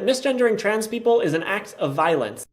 Misgendering trans people is an act of violence.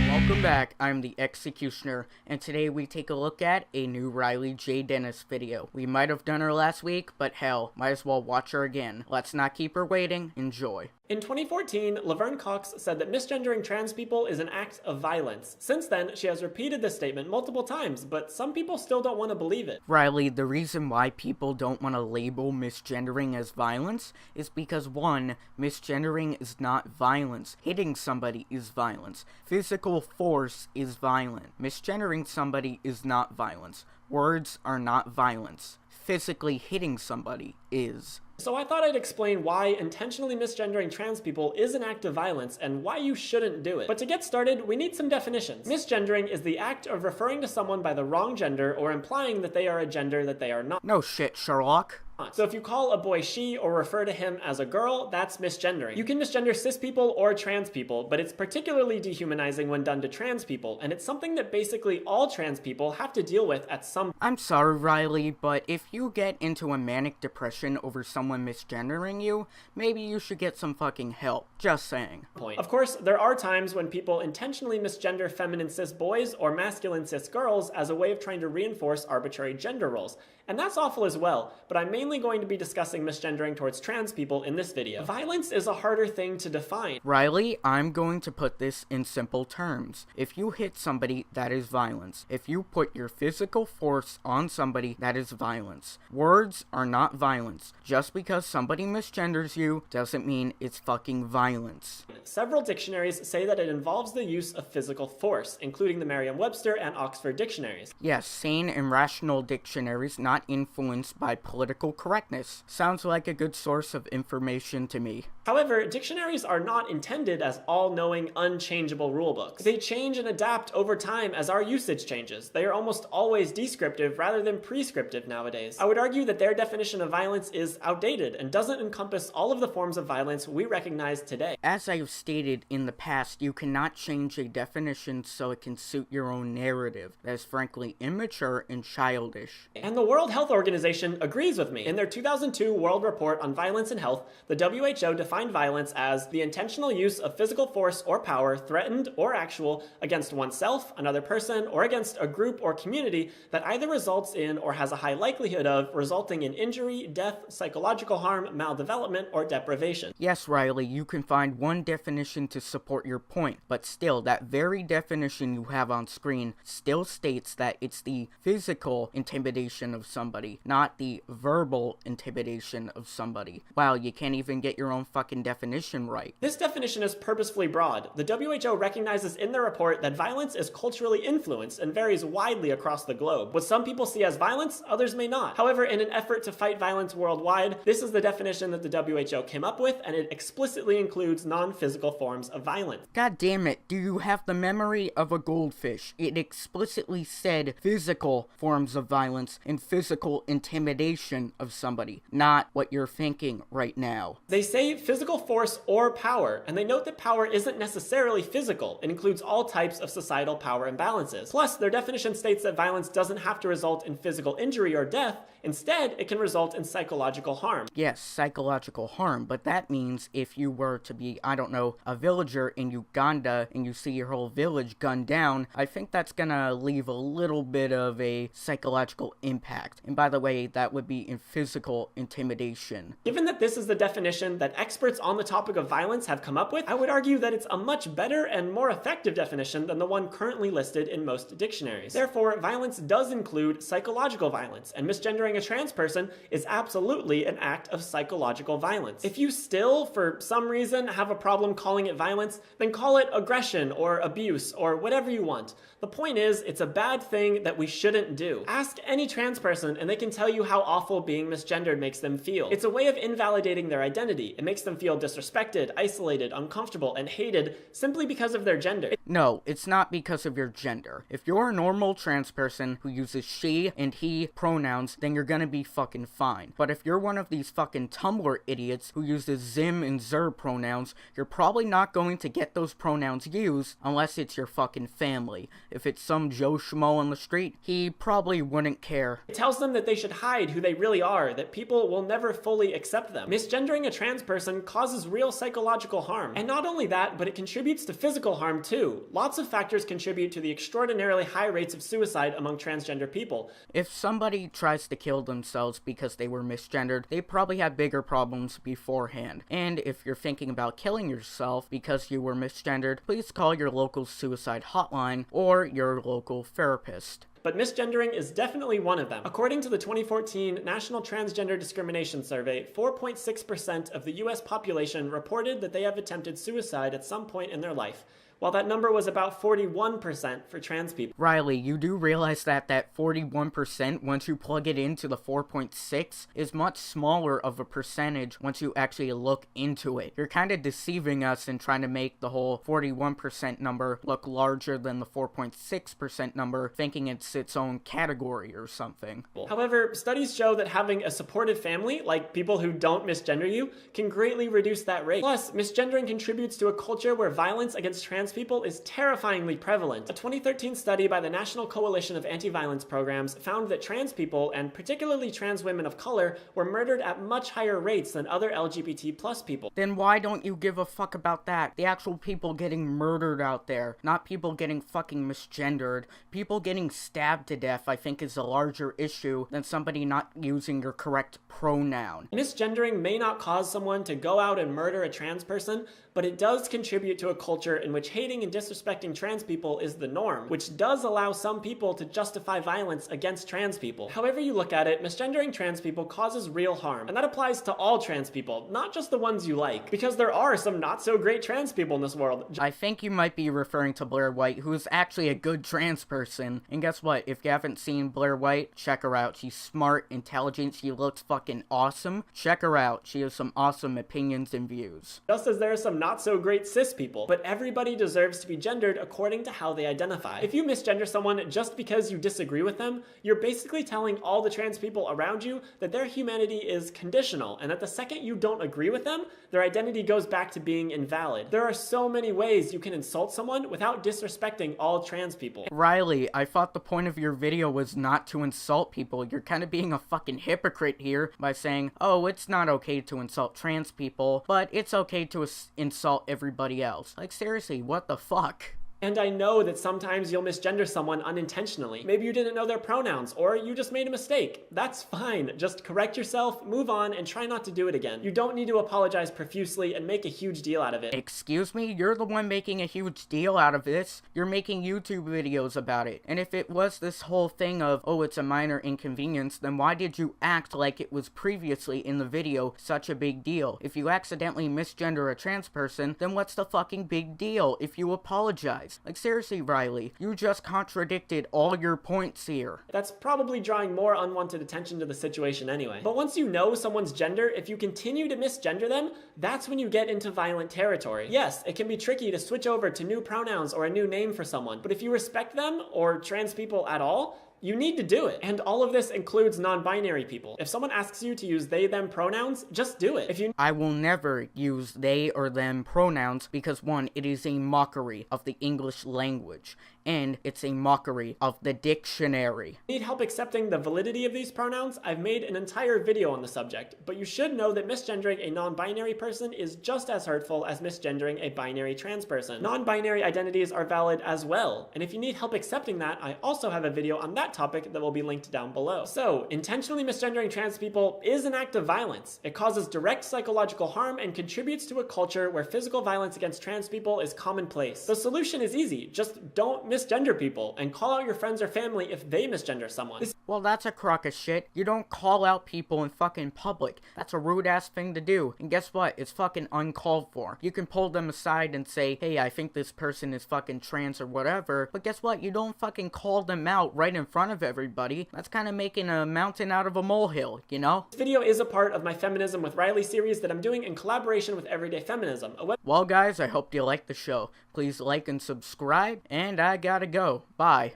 Welcome back, I'm the Executioner, and today we take a look at a new Reily J. Dennis video. We might have done her last week, but hell, might as well watch her again. Let's not keep her waiting, enjoy. In 2014, Laverne Cox said that misgendering trans people is an act of violence. Since then, she has repeated this statement multiple times, but some people still don't want to believe it. Reily, the reason why people don't want to label misgendering as violence is because 1. Misgendering is not violence. Hitting somebody is violence. Physical force is violent. Misgendering somebody is not violence. Words are not violence. Physically hitting somebody is. So I thought I'd explain why intentionally misgendering trans people is an act of violence and why you shouldn't do it. But to get started, we need some definitions. Misgendering is the act of referring to someone by the wrong gender or implying that they are a gender that they are not. No shit, Sherlock. So if you call a boy she or refer to him as a girl, that's misgendering. You can misgender cis people or trans people, but it's particularly dehumanizing when done to trans people, and it's something that basically all trans people have to deal with at some point. I'm sorry, Reily, but if you get into a manic depression over someone misgendering you, maybe you should get some fucking help. Just saying. Of course, there are times when people intentionally misgender feminine cis boys or masculine cis girls as a way of trying to reinforce arbitrary gender roles. And that's awful as well, but I'm mainly going to be discussing misgendering towards trans people in this video. Violence is a harder thing to define. Reily, I'm going to put this in simple terms. If you hit somebody, that is violence. If you put your physical force on somebody, that is violence. Words are not violence. Just because somebody misgenders you doesn't mean it's fucking violence. Several dictionaries say that it involves the use of physical force, including the Merriam-Webster and Oxford dictionaries. Yes, sane and rational dictionaries not influenced by political correctness. Sounds like a good source of information to me. However, dictionaries are not intended as all-knowing, unchangeable rulebooks. They change and adapt over time as our usage changes. They are almost always descriptive rather than prescriptive nowadays. I would argue that their definition of violence is outdated and doesn't encompass all of the forms of violence we recognize today. As I have stated in the past, you cannot change a definition so it can suit your own narrative. That is frankly immature and childish. And the World Health Organization agrees with me. In their 2002 World Report on Violence and Health, the WHO defined violence as the intentional use of physical force or power, threatened or actual, against oneself, another person, or against a group or community that either results in or has a high likelihood of resulting in injury, death, psychological harm, maldevelopment, or deprivation. Yes, Reily, you can find one definition to support your point, but still, that very definition you have on screen still states that it's the physical intimidation of somebody, not the verbal intimidation of somebody. Wow, you can't even get your own fucking definition right. This definition is purposefully broad. The WHO recognizes in their report that violence is culturally influenced and varies widely across the globe. What some people see as violence, others may not. However, in an effort to fight violence worldwide, this is the definition that the WHO came up with, and it explicitly includes non-physical forms of violence. God damn it, do you have the memory of a goldfish? It explicitly said physical forms of violence and physical intimidation of somebody, not what you're thinking right now. They say physical force or power, and they note that power isn't necessarily physical. It includes all types of societal power imbalances. Plus, their definition states that violence doesn't have to result in physical injury or death. Instead, it can result in psychological harm. Yes, psychological harm, but that means if you were to be, I don't know, a villager in Uganda and you see your whole village gunned down, I think that's gonna leave a little bit of a psychological impact. And by the way, that would be in physical intimidation. Given that this is the definition that experts on the topic of violence have come up with, I would argue that it's a much better and more effective definition than the one currently listed in most dictionaries. Therefore, violence does include psychological violence, and misgendering a trans person is absolutely an act of psychological violence. If you still, for some reason, have a problem calling it violence, then call it aggression or abuse or whatever you want. The point is, it's a bad thing that we shouldn't do. Ask any trans person and they can tell you how awful being misgendered makes them feel. It's a way of invalidating their identity. It makes them them feel disrespected, isolated, uncomfortable, and hated simply because of their gender. No, it's not because of your gender. If you're a normal trans person who uses she and he pronouns, then you're gonna be fucking fine. But if you're one of these fucking Tumblr idiots who uses zim and zer pronouns, you're probably not going to get those pronouns used unless it's your fucking family. If it's some Joe Schmo on the street, he probably wouldn't care. It tells them that they should hide who they really are, that people will never fully accept them. Misgendering a trans person causes real psychological harm. And not only that, but it contributes to physical harm too. Lots of factors contribute to the extraordinarily high rates of suicide among transgender people. If somebody tries to kill themselves because they were misgendered, they probably had bigger problems beforehand. And if you're thinking about killing yourself because you were misgendered, please call your local suicide hotline or your local therapist. But misgendering is definitely one of them. According to the 2014 National Transgender Discrimination Survey, 4.6% of the US population reported that they have attempted suicide at some point in their life, while that number was about 41% for trans people. Riley, you do realize that 41%, once you plug it into the 4.6, is much smaller of a percentage once you actually look into it. You're kind of deceiving us and trying to make the whole 41% number look larger than the 4.6% number, thinking it's its own category or something. However, studies show that having a supportive family, like people who don't misgender you, can greatly reduce that rate. Plus, misgendering contributes to a culture where violence against trans people is terrifyingly prevalent. A 2013 study by the National Coalition of Anti-Violence Programs found that trans people, and particularly trans women of color, were murdered at much higher rates than other LGBT plus people. Then why don't you give a fuck about that? The actual people getting murdered out there, not people getting fucking misgendered. People getting stabbed to death, I think, is a larger issue than somebody not using your correct pronoun. Misgendering may not cause someone to go out and murder a trans person, but it does contribute to a culture in which hating and disrespecting trans people is the norm, which does allow some people to justify violence against trans people. However you look at it, misgendering trans people causes real harm, and that applies to all trans people, not just the ones you like, because there are some not so great trans people in this world. I think you might be referring to Blair White, who is actually a good trans person, and guess what, if you haven't seen Blair White, check her out. She's smart, intelligent, she looks fucking awesome. Check her out, she has some awesome opinions and views. Just as there are some not so great cis people, but everybody deserves to be gendered according to how they identify. If you misgender someone just because you disagree with them, you're basically telling all the trans people around you that their humanity is conditional, and that the second you don't agree with them, their identity goes back to being invalid. There are so many ways you can insult someone without disrespecting all trans people. Riley, I thought the point of your video was not to insult people. You're kind of being a fucking hypocrite here by saying, oh, it's not okay to insult trans people, but it's okay to insult everybody else. Like, seriously, what the fuck? And I know that sometimes you'll misgender someone unintentionally. Maybe you didn't know their pronouns, or you just made a mistake. That's fine. Just correct yourself, move on, and try not to do it again. You don't need to apologize profusely and make a huge deal out of it. Excuse me? You're the one making a huge deal out of this. You're making YouTube videos about it. And if it was this whole thing of, oh, it's a minor inconvenience, then why did you act like it was previously in the video such a big deal? If you accidentally misgender a trans person, then what's the fucking big deal if you apologize? Like, seriously, Riley, you just contradicted all your points here. That's probably drawing more unwanted attention to the situation anyway. But once you know someone's gender, if you continue to misgender them, that's when you get into violent territory. Yes, it can be tricky to switch over to new pronouns or a new name for someone, but if you respect them, or trans people at all, you need to do it. And all of this includes non-binary people. If someone asks you to use they, them pronouns, just do it. I will never use they or them pronouns because, one, it is a mockery of the English language, and it's a mockery of the dictionary. Need help accepting the validity of these pronouns? I've made an entire video on the subject, but you should know that misgendering a non-binary person is just as hurtful as misgendering a binary trans person. Non-binary identities are valid as well, and if you need help accepting that, I also have a video on that topic that will be linked down below. So, intentionally misgendering trans people is an act of violence. It causes direct psychological harm and contributes to a culture where physical violence against trans people is commonplace. The solution is easy. Just don't misgender people and call out your friends or family if they misgender someone. Well, that's a crock of shit. You don't call out people in fucking public. That's a rude ass thing to do. And guess what? It's fucking uncalled for. You can pull them aside and say, hey, I think this person is fucking trans or whatever. But guess what? You don't fucking call them out right in front of everybody. That's kind of making a mountain out of a molehill, you know? This video is a part of my Feminism with Reily series that I'm doing in collaboration with Everyday Feminism. Well, guys, I hope you liked the show. Please like and subscribe, and I gotta go. Bye.